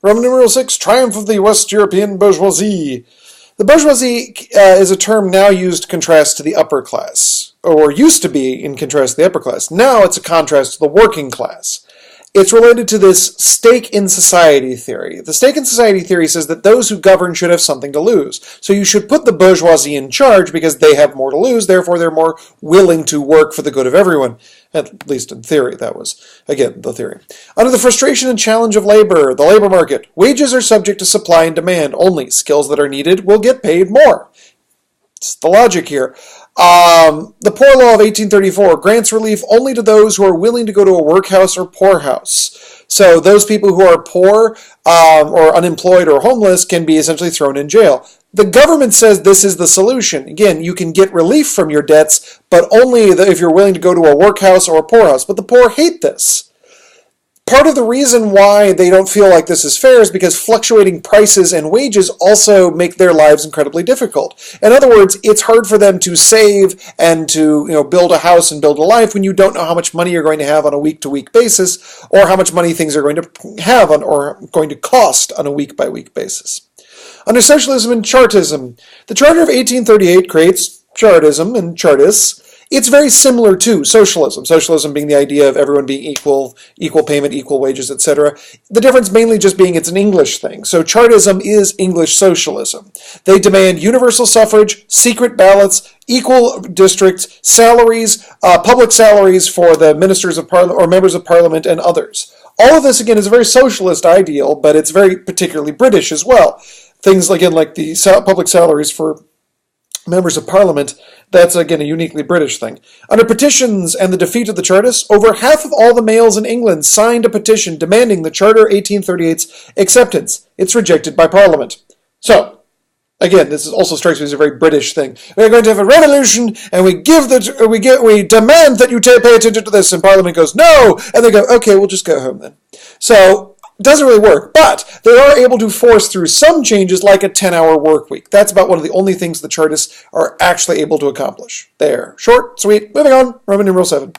Roman numeral 6, triumph of the West European bourgeoisie. The bourgeoisie is a term now used to contrast to the upper class, or used to be in contrast to the upper class. Now it's a contrast to the working class. It's related to this stake in society theory. The stake in society theory says that those who govern should have something to lose. So you should put the bourgeoisie in charge because they have more to lose, therefore they're more willing to work for the good of everyone. At least in theory, that was, again, the theory. Under the frustration and challenge of labor, the labor market, wages are subject to supply and demand. Only skills that are needed will get paid more. It's the logic here. The Poor Law of 1834 grants relief only to those who are willing to go to a workhouse or poorhouse. So those people who are poor or unemployed or homeless can be essentially thrown in jail. The government says this is the solution. Again, you can get relief from your debts, but only if you're willing to go to a workhouse or a poorhouse. But the poor hate this. Part of the reason why they don't feel like this is fair is because fluctuating prices and wages also make their lives incredibly difficult. In other words, it's hard for them to save and to build a house and build a life when you don't know how much money you're going to have on a week-to-week basis, or how much money things are going to have or going to cost on a week-by-week basis. Under socialism and Chartism, the Charter of 1838 creates Chartism and Chartists. It's very similar to socialism. Socialism being the idea of everyone being equal payment, equal wages, etc. The difference mainly just being it's an English thing. So Chartism is English socialism. They demand universal suffrage, secret ballots, equal districts, salaries, public salaries for the ministers of parliament or members of parliament and others. All of this, again, is a very socialist ideal, but it's very particularly British as well. Things, again, like the public salaries for members of parliament, that's again a uniquely British thing. Under petitions and the defeat of the Chartists, over half of all the males in England signed a petition demanding the Charter 1838's acceptance. It's rejected by Parliament. So, again, this also strikes me as a very British thing. We're going to have a revolution, and we demand that you pay attention to this, and Parliament goes, no! And they go, okay, we'll just go home then. So, it doesn't really work, but they are able to force through some changes like a 10-hour work week. That's about one of the only things the Chartists are actually able to accomplish. There. Short, sweet, moving on, Roman numeral 7.